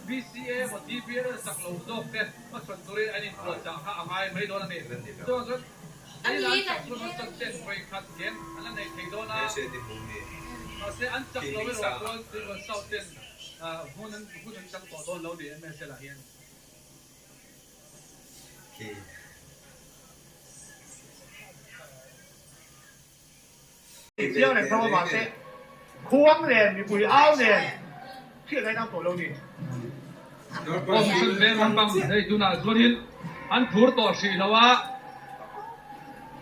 BCA หมด DPA สักลงโลกเนี่ยมาชนตัวนี้อันนี้ตัวจากข้าอะไรไม่โดนอันนี้ตัวนั้นอันนี้จากคนมันจัดเส้นไปขัดเย็นอันนั้นในเทโดนะเสียอันจักเราไม่รู้ตัวตัวเศร้าเต้นผู้นั้นจังต่อโดนเราดีไม่เสียละเฮียน只要你幫我話聲，框咧，你會拗咧，出嚟當陀佬你。我们身边帮帮，哎，就那昨天俺土多水了哇。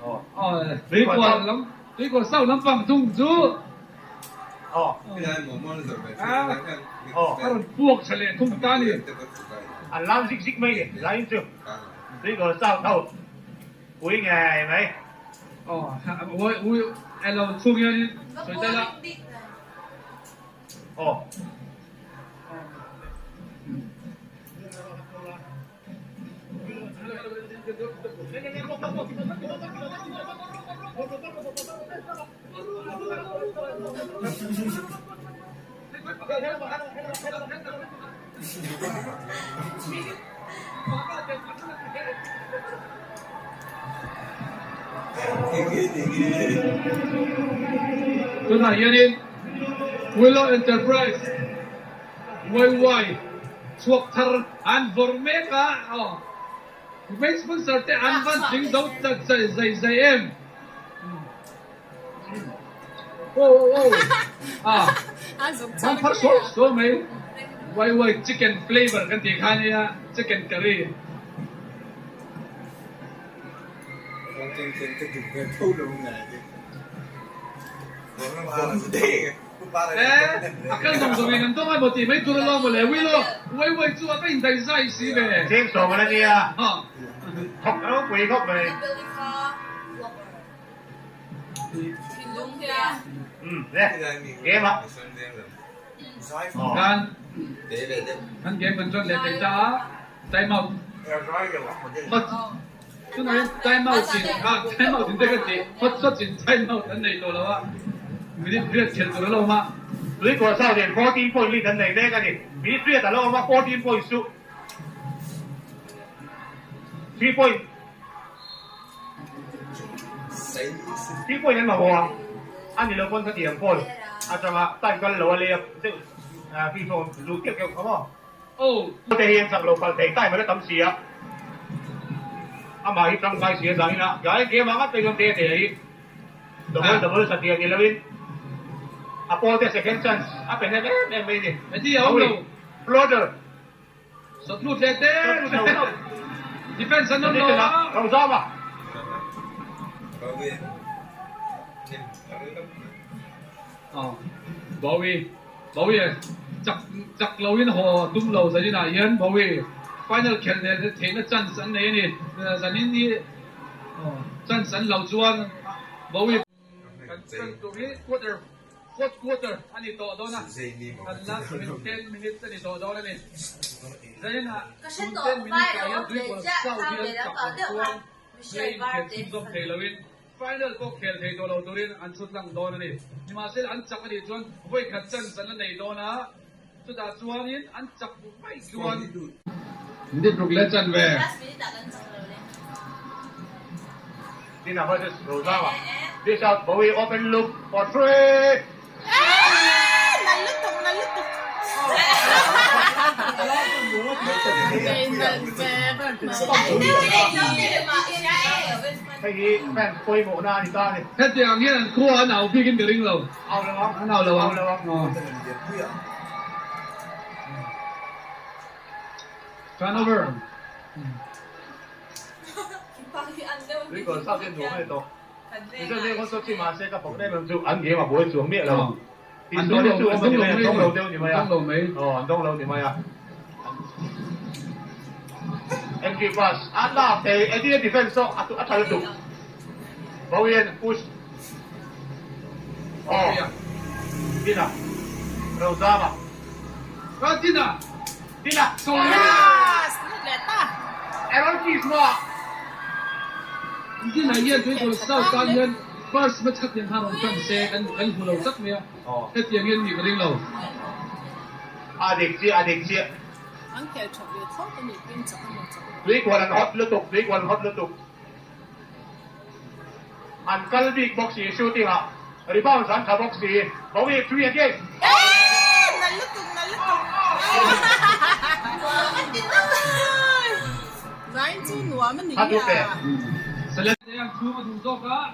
哦，水果能，水果少能帮中主。哦。哦。他们剥出来通单的。啊，攬識咩嘅？攬住。呢個收頭會嘅係咪？哦，我哎，เราช่วงนี้สวยใจละ哦。ตัวไหนยันนี่ Willow Enterprise ไวๆช่วงทารอันฟอร์เมกะอ๋อไม่สปอนเซอร์แต่อันวันถึงดาวตัดใจเอ็มโอ้มันพัดโซ่ไหมไวๆ chicken flavor กันที่ข้านี่ฮะ chicken curry akan dong dengan tu apa ti? Mai turun lo boleh, wei tu apa yang dah saya sih be? 清楚㗎啦你啊，學咗背曲咪，咧嘢嘛，kan game bencon lihat kita time out. Tu nak time out sih, time out tidak kerja, hot sih time out kan ni tu lah wah. Minit खेल tu lah mak. 呢個收電14 point 呢陣嚟咧，跟住比輸大佬我14 point 輸，3 point。3 point 你咪話，按你兩分出2 point，就話單個老你即係邊個老腳腳咁啊？我哋現實路份地都係咪都抌事啊？阿媽協上介事嘅仔啦，有啲幾萬一對咁地地，double 實地嘅啦邊。Apa dia second chance? Apa yang dia ni? Nanti ya Allah. Floater. Satu tete. Defense sana lo. Kau sama. Oh. Bawi chắc lâu yên hồ tung lâu rồi na yên Bawi. Final खेल ने थे ना चंद सन ने ni. Zanin ni. Chand sun lâu chuan. Bawi. Kan tu ni quarter อันนี้ต่อดอนะอันละ10 minutes อันนี้ต่อดอแล้วนี่ดังนั้น10 minutes ก็ยังด้วยว่าเศร้าที่เราตัดตัวเล่นเกมสุดยอดเลยวิน final ก็เกมเทตัวเราตัวนี้อันชุดลังดอนะนี่นี่มาเสร็จอันจับอันนี้จวนไว้ขัดจันสันในดอนะสุดท้ายจวนนี้อันจับไม่จวนนี่ถูกเล่นจันเว่นี่นะเขาจะรู้ซ้ำอ่ะ This out Bowie open look for three. Cái bạn quay bộ na thì ta đi. Hết tiền nghĩa là khua nào phi kinh đường lâu. Ao đâu không? Nào lâu không? Turnover. Cái còn sau tiên thủ này to. Thì cho nên con số chi mà sẽ gặp bóng đây mà chịu ăn gì mà bố xuống miệng đâu. Thì số đến chịu ăn gì này đông đầu tiêu thì mày à? Đông đầu thì mày à? Entry pass. Anda, thì defense so atau itu. Bawian push. Oh. Tina. Rosama. Tina. Tina. Yes. Aaron Kisma. Cái này yên với sau cao nhân first mới chắc tiền tham một trăm xe anh phụ đầu chắc mía hết tiền yên nghỉ cái linh lầu adik chị Ang kaya chocolate hot ni pin sa kanya chocolate. 3 1 hot lutuk 3 1 hot lutuk an kalbik boxi shooting ha rebound san ka boxi bawi 3 again Nalutog. Zain chu nuwa man ni ya. Select yang cuma duduk ka.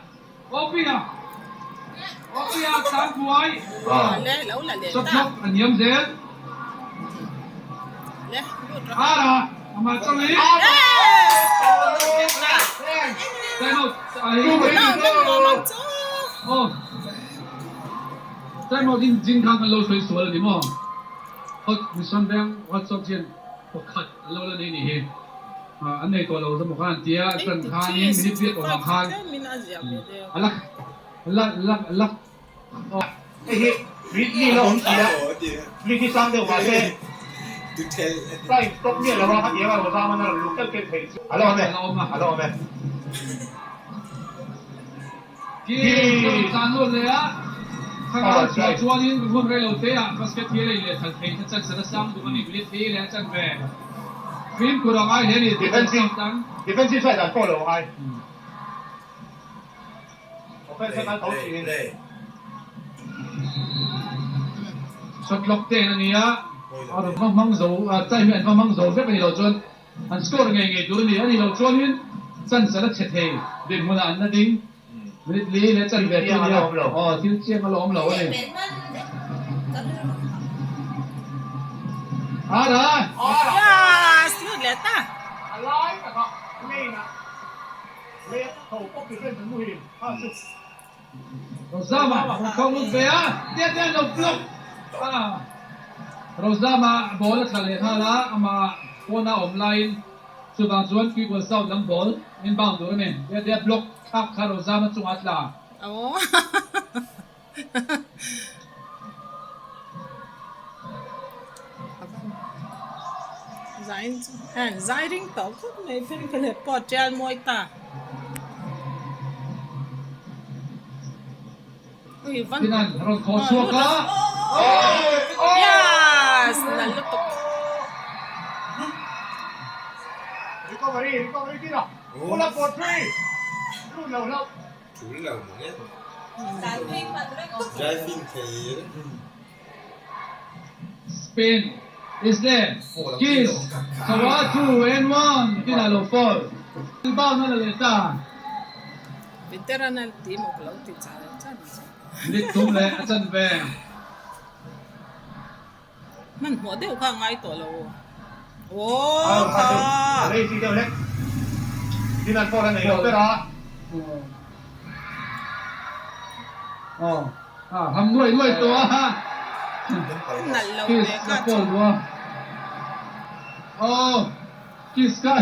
Kopi ya. Kopi ya sang kuai. Le lau la le Sop ta. sop anyam zen. Le lut ra. Ara amal kami. Time out. No. Oh. Time out jing kang kan lo soi sual di mo. Hot mission bang hot sop jen. Ko khat lo la ni he. Anh nàyตัวเราสมองกันเตี้ยกันทานนี่มีเพียรของทานลัก eh ni lo on tia ni ki sang de wa se sai top ni la wa ka ye wa sa ma na lu kel kel thei alo me ที่จานรุ่นเลยอ่ะข้างหลังชวนนี่คุณเรลเตียบาสเกตที่เลยทันทีถ้าจัดสระซ้ำดูมันอีกนิดที่แล้วจัดแบกฟิล์มกูร้องไห้เห็นดิ defensive side อัน follow ไอ้ offensive นั้นเขาสิเลย ช็อตล็อกเต้นนี่อ่ะเอาดูมังโซ่ใจเหมือนมังโซ่เพื่อไปเราจนอันสกอร์ไงดูนี่อันนี้เราชวนนี่จันสระเฉดเฮเด่นมันอันนั้นดิ้งมิดลีและจันแบบนี้อ๋อที่เชี่ยมาล้อมเราเลยอะไร Yes, lut le ta. อะไรก็นี่นะเลี้ยเขาก็เป็นเรื่องของมือ50 Rosama, kamu bea, dia no block. Rosama bola thale thala ama kona online subang chuan ki gol sau lam ball inbound do men dia block thak kha Rosama chung atla. Oh. Zain ring tau ko may pin pot gel moi ta. Tinan ron ko ka. Yes, nalutok. recovery tira bola for 3 lu lâu chủ lầu mà nghe driving thì Spain is there. Kiss. Sawatu and one. Tinalo fall. Inbound na lalita. Veteran na team o kalaw ti cha. Lit tum le achan bang. Man mo de ka ngai to lo. Oh, ka. đây gì đâu đấy đi làm for này đâu đó ham nuôi to ha. Nalaw Kiss le na ka. fall wa. Kiss ka.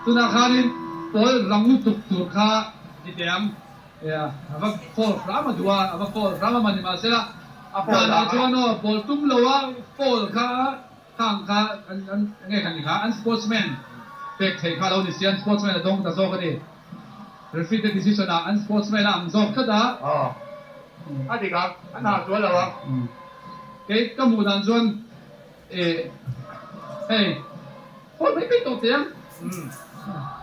Tuna khanin pol rangu tuk tur kha diam. Ya, aba fall rama dua, aba fall rama mani masela. Apa chuan no pol tum lowa fall kha thang kha an nge kan kha an sportsman. Pek thei kha lo ni sian sportsman dong ta zo ka ni. Referee decision a an sportsman am zo ka da. anh thì gặp anh nào chúa là không Cái mu dan chuan hey pol mai pe to tiang.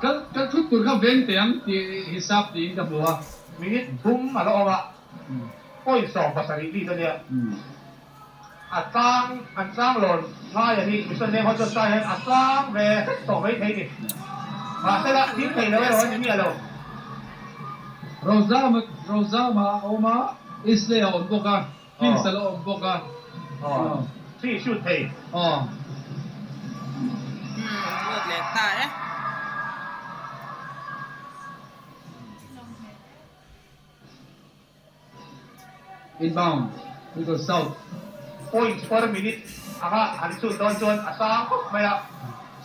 Kan thut tur kha ven tiang ti hisap ti da bua. minute thum mà nó ôm ạ ôi sòng và sài đi cho nhỉ anh sang lồn ngay là đi mình nên họ cho sai hết anh sang về sòng mấy thế đi mà sẽ là tiếng thầy nó rồi những gì đâu Rosama Oma Israel on boka. King Salo on boka. si shoot thầy Lut le ta eh. Inbound. We go south. points per minute anga anh shoot don chuan asang mày ạ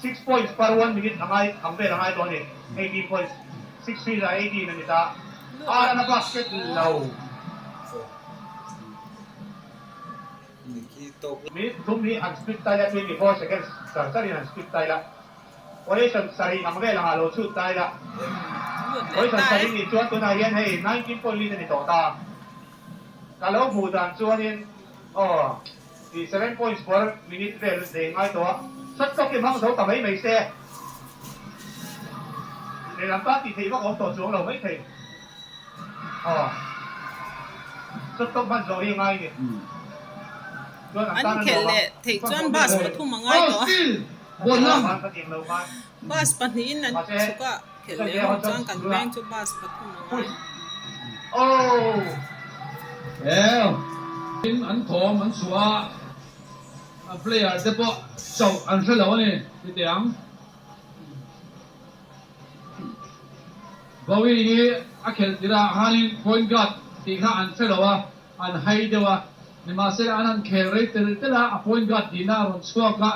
6 points per 1 minute angai ambe angai don ni 18 points 6 3 là 18 na nita ara na basket low khi tốt minute thum ni an split tay la 24 seconds sari an split tay la operation sari ambe la lo shoot tay la Lut le operation ta sari eh. ni chuan tu na hian hei 19 point lead ni to ta kalau mudan chuan in thì 7.4 minute về để ngay đó rất có cái mong số tầm ấy mấy xe để làm tác thì bác ông tổ xuống lầu mấy thì rất có văn rồi đi ngay kìa anh kể lệ thì chọn bus mà thu mà ngay đó bus bắt nhìn anh suka kể lệ họ chọn cần bank cho bus bắt thu mà ngay in an thom an suwa a player te po chau an thelo ni ti tiang bawi ni a khel tira hanin point guard ti kha an thelo wa an hai dewa ni ma se an khel rei te la a point guard dina ron suwa ka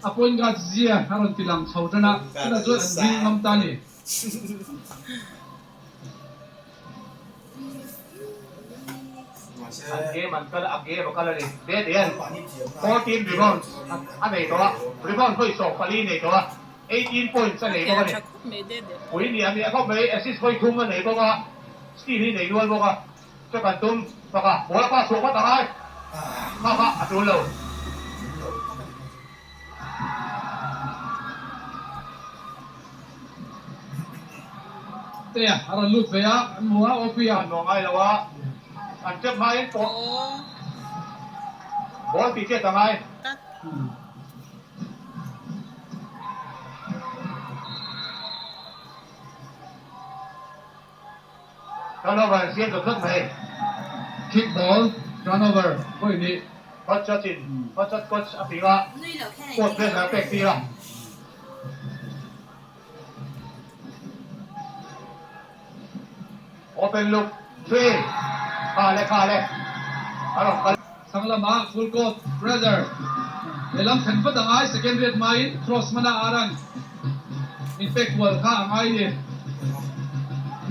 a point guard zia haron tilang chau tana na zo an ding ngam ta ni Again, man, kala again, kala ni. Dead yan. 14 rebounds. Ano ito? Rebound ko iso, pali na ito. 18 points sa ito ka ni. Uy, niya ako may assist ko yung na ito ka. Steve ni iwan mo ka. Sa kantum, baka wala pa sukat ay. Maka atulaw. Te aron lut ve ya an mua opia Ano ngay lawa? Ang tiyap main po. Ball ticket ang ay. Turnover, siya dudot na eh. kick ball turnover koi ni Hot shot in. Hot shot coach Apiga. Coach Bes na pek tira. Open look. 3. Kale. Ano? sanglama full court brother elam khan pa dangai second rate mai cross mana aran impact wall kha angai ni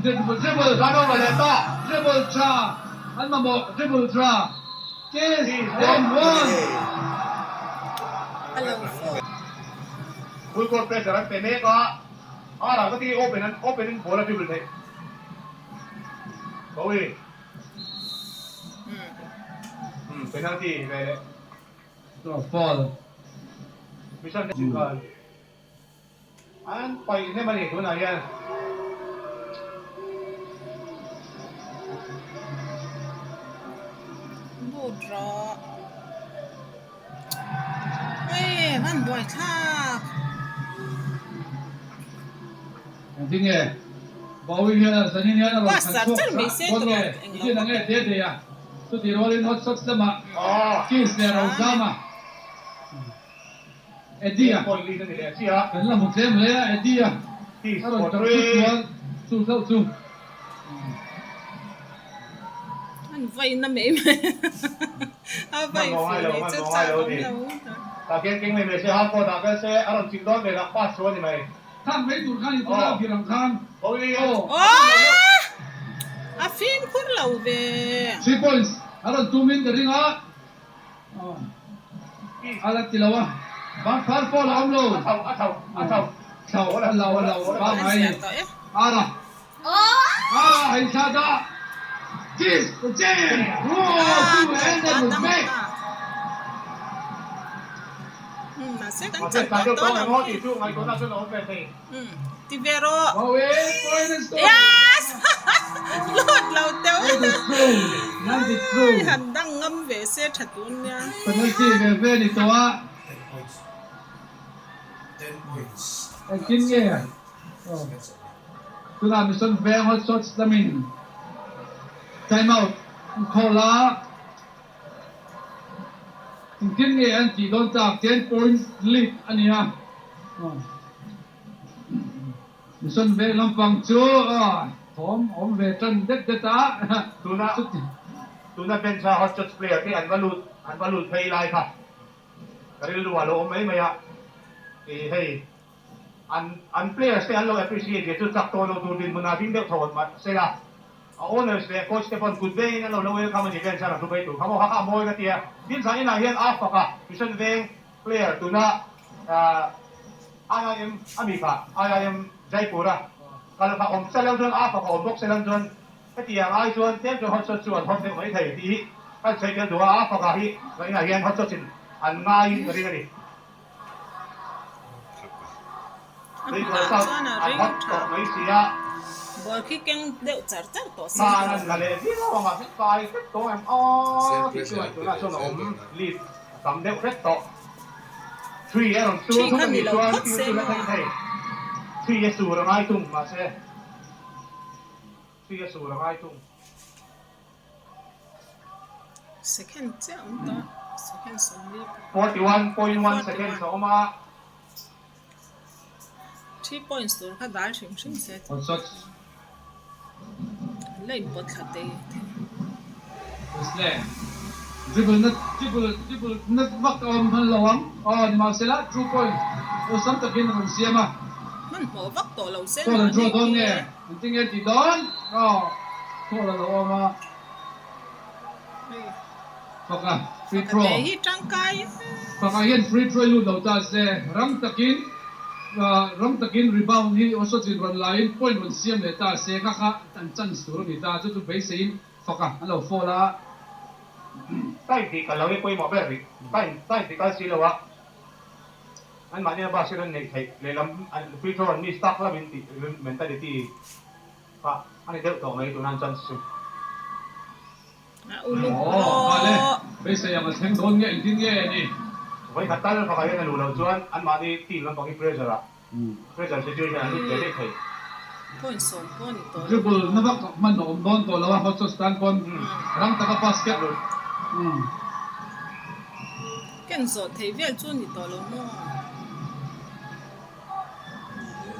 dribble Turnover ito. dribble cha an mamo dribble tra case 1-1 Full court pressure ang pene ka. Ara ka tigi open bola dribble tayo. Bawi. Penalty. no fall Mission na An pay ini mali ito na yan. draw man boy thak ting e bawi hian sanin hian ro Basta, chal may sentro. ini nange de ya tu di rolling hot shots lama kiss ne ro zama edia Point lead nila siya. kan la mutlem le edia Peace aro for tu 3. tu anh vay na mấy vay phải cho cha cũng đâu Takin king may siya hapo na kasi aron sindon nila pass so ni may.ท่านไม่ถูกข้านี่ตัวเราพี่รำคาญ Bawi. à phim cũng lâu về 3 points อารมณ์2 min จะริงอ่ะอะไรที่เราอ่ะบางฟาร์ฟอลเอาโล Ataw. เขาเราบ้างไงอาระไอ้ชาดาคิสเจโอ้สู้เอ็นเดอร์มุสเมก mà sẽ đánh Kasi chặt tayo đó to là mo ti su ngai ko na su no open thing. Tivero เอาเว้ยปอยน์สโต yes lột lâu tiêu นั่นติดทรู hẳn đang ngâm về xe thật luôn nha เป็นอะไรที่เวนี่ตัว 10 points. ไอ้กินเงี้ยตัวนั้นมีส่วนแวงฮอตช็อตสตามินไทม์เอาท์โคลากินเงี้ยอันที่โดนจาก10 points lead อันนี้นะมีส่วนแวงลำฟังจูผมเวทันเด็ดตา Tu na ben sa hot shot player ti an valut pay lai ka. Kari lu alo mai maya. Hey. An players te an lo appreciate ke tu tak to lo tu din mo na din de thon ma sila. Owners le coach Stefan Goodway na lo welcome ni ben sa na tu bai tu. Kamo ka moy ka tia. Din sa ina hian off ka. Mission Veng player tu na IIM Amika, IIM Jaipura. Kalau ka om salang don off ka om box salang don. Cái tiền ai chuan tiếp cho hot shot chuan hot được mấy thầy tí kan saya kan dua apa kahi kahi yang hot chin an ngai ngari ngariนี่ก็ชอบอันฮอตต่อไม่เสีย bol khi keng deu char char to มานั่นกันเลยที่เรามาพิจารณาตัวอ๋อที่ตัวตัวน่ะชนมรีบสำเร็จเร็จต่อทรีอารมณ์ตัวทุกคนมีตัวที่ตัวนั่นใช่ทรีสูระไม้ตุ้งมาเช่ทรีสูระไม้ตุ้ง second เจ้าตัว second สมรีบ 41.1 seconds ออกมา 3 points ตัวก็ได้ชิงชิงเสร็จ on such เลยบดขัดเตะ is there dribble not vak han lawang ni ma sela 2 point o sam takin ng siama มันหัววักตัวเราเส้น so draw don nge ting ti don to la lawa ma paka free แต่ throw ที่จังไก paka hian free throw lu do ta se ram takin rebound hi also chin run line point run siam le ta se kha tan chan sur ni ta chu be sein paka alo fola ใต้ที่กันเราไม่คุยหมอแบบนี้ใต้ที่กันสิเราวะอันมาเนี่ยบ้าสิเราเนี่ยเลยลำอันฟิลเตอร์นี่สต็อกแล้วเป็นที่เป็นแต่ที่ปะอันนี้เด็กต่อมาตัวนั้นจันสุด อุลุก มาเลยไปเสียมาเซ็งโดนเงี้ยจริงเงี้ยนี่ ไว้ขัดตาเราพอกันเนี่ยรู้เราจวนอันมาที่ที่ลำบอกที่เพรสเซอร์อะเพรสเซอร์situation อันนี้เด็กเลย point สอง point ตัว dribble นับว่ามันโดนตัวแล้วว่าเขาจะสแตนบอลรังตะกับ basket เก่งสุดที่เวลจวนนี่ตัวเราโม่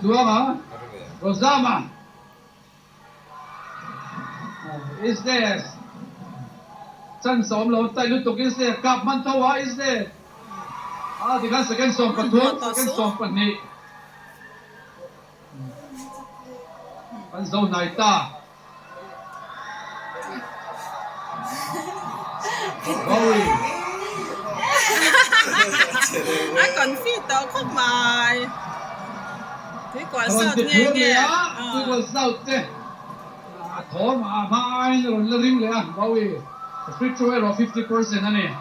dua ma Rosama is there ชั้นสองเราใต้ลุตุกินเสียกับมันเท่าว่า is there ที่การ second song ปัดทุ่ง second song ปัดนี้ปันโซนไหนตาโอ้ย อ่ะก่อนฟีต่อเข้ามาที่กว่าสอดเงี้ย ที่กว่าสอดเจ้ถอมาพายเราเริ่มเลยบ่าวfree throw เรา 50% นั่นเอง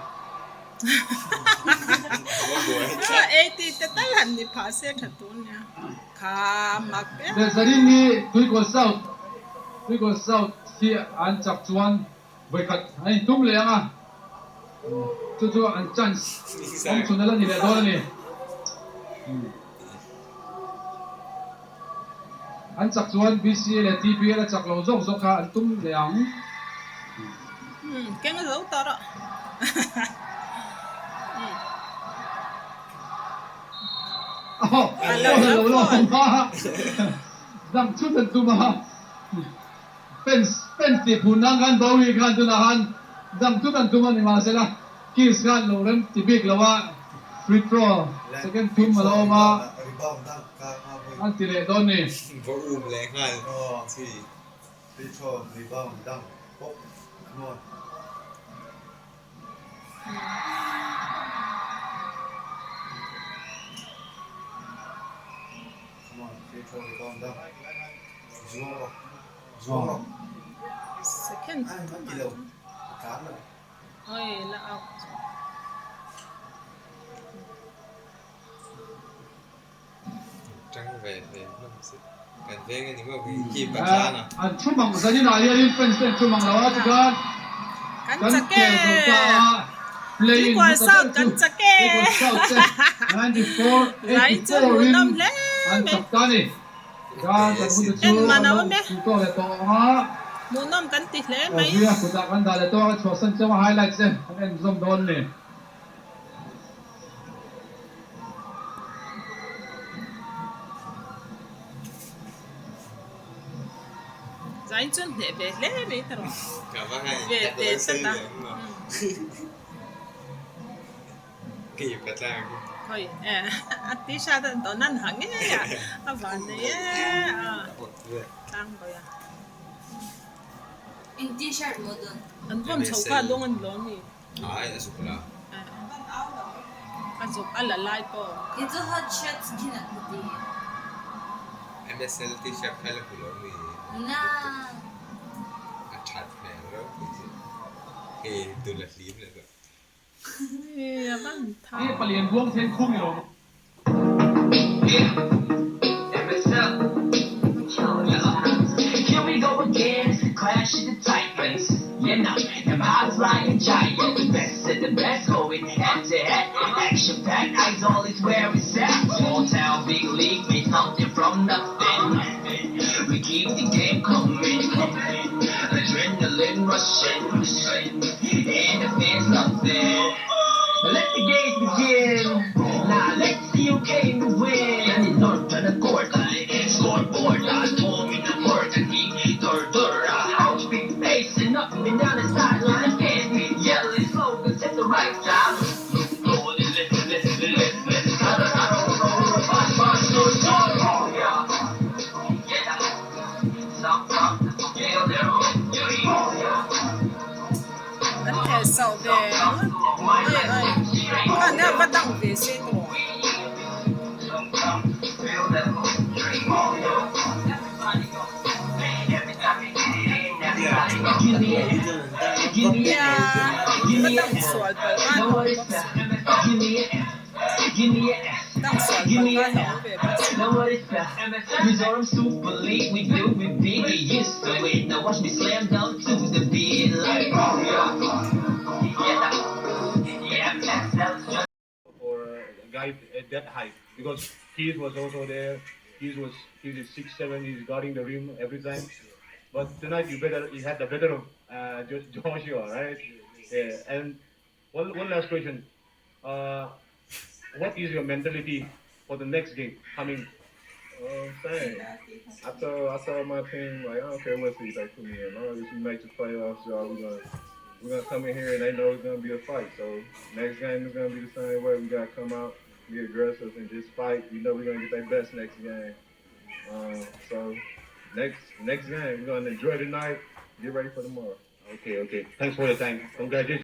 80แต่ตั้งหันนี่พาเสียขัดตุนเนี่ยขามักเอ๊ะ แต่สรินี่ที่กว่าสอดที่อันจับจวนไว้ขัดให้ตุ้มเลยอ่ะจู่ๆอันจันทร์ต้องชนแล้วนี่แหละโดนนี่อันจักจวน BC และ TP และจักเราส่งส่งค่ะอันตุ้มเหลียงแกงเราต่อละเรามาดังชุดเป็นตัวมาเป็นที่ผู้นั่งกันบ่าวอีกกันตัวนั้นดังชุดเป็นตัวมันมาเสร็จละคิสกันเราเริ่มที่บิ๊กแล้วว่า free throw second team มาแล้วมาอันที่เล่ตอนนี้ เพราะอุ้มแรงให้ sì, perciò rebound, down, pop, come on. Come on, perciò rebound, down. Zuo. second Ah, non di đâu. Cán rồi. เฮ้ยแล้วเอา จังเวทเลยกันเพลงอันนี้ก็คือกีบปัจจานะ อันชุ่มมังสันนิษฐานยังเป็นชุ่มมังแล้วทุกคน กันจะแก่ดีกว่าเศร้ากันจะแก่ไรจะรู้น้ำแล้ว อันตับตานี่การจะพูดถึงตัวเลยตัวฮะ มูน้ำกันติดแล้วไหม เพื่อคุณจะกันได้เลยตัวชอบสั้นจะมาไฮไลท์เลยอันนี้zoomโดนเลยใจจนเหนื่อยเลยไม่ตลอด กลับมาให้ เวทเดสตา กีบปัจจา เฮ้ยอัติชาตอนนั้นหังเนี่ยอ่ะวันนี้อ่ะ อดด้วย ตั้งไปอ่ะ In t-shirt mo dun. อันผมชอบการลงอันร้อนนี่ อ๋อไอ้สุกละ อันจบอันละลายปอ It's a hot shot skin at the day. ไอ้เบสเซลที่เชฟให้เราคุยเรื่องนี้ Nah. อัดชัดแผลแล้วคือ tu la libre là. เนี่ยบ้านทา นี่ปลี่ยนพวงเส้นคุ้งอยู่ Here we go again, it's the clash of the titans. You know, them high flying giants, the best of the best, going head to head. Action packed, eyes always where it's at. Small town, big league, made something from nothing. We keep the game coming. Adrenaline rushing, and the fans nothing. Let the games begin. Now let's see who came to win. And in north on the court, scoreboard, told me the word and he house big pacing up and down the sideline. Fans yelling slogans at the right time. Anh kẻ sầu về ơi con nào bắt đầu về xe đồ ya bắt đầu sửa bởi con đang sửa bởi con hiểu về Know what it's about. Resort super league, we do it big. We used to it. Now watch me slam down to the beat like For a guy at that height, because Keith was also there. Keith is 6'7", he's guarding the rim every time. But tonight you had the better of Joshua, right? Yeah. And one last question. What is your mentality for the next game coming? Same. I told my team, like, I don't care what seed they put me in. As long as we make the playoffs, y'all, we're gonna come in here and they know it's gonna be a fight. So next game is gonna be the same way. We gotta come out, be aggressive, and just fight. We know we're gonna get their best next game. So next game, we're gonna enjoy the night. Get ready for tomorrow. Okay. Thanks for your time. Congratulations.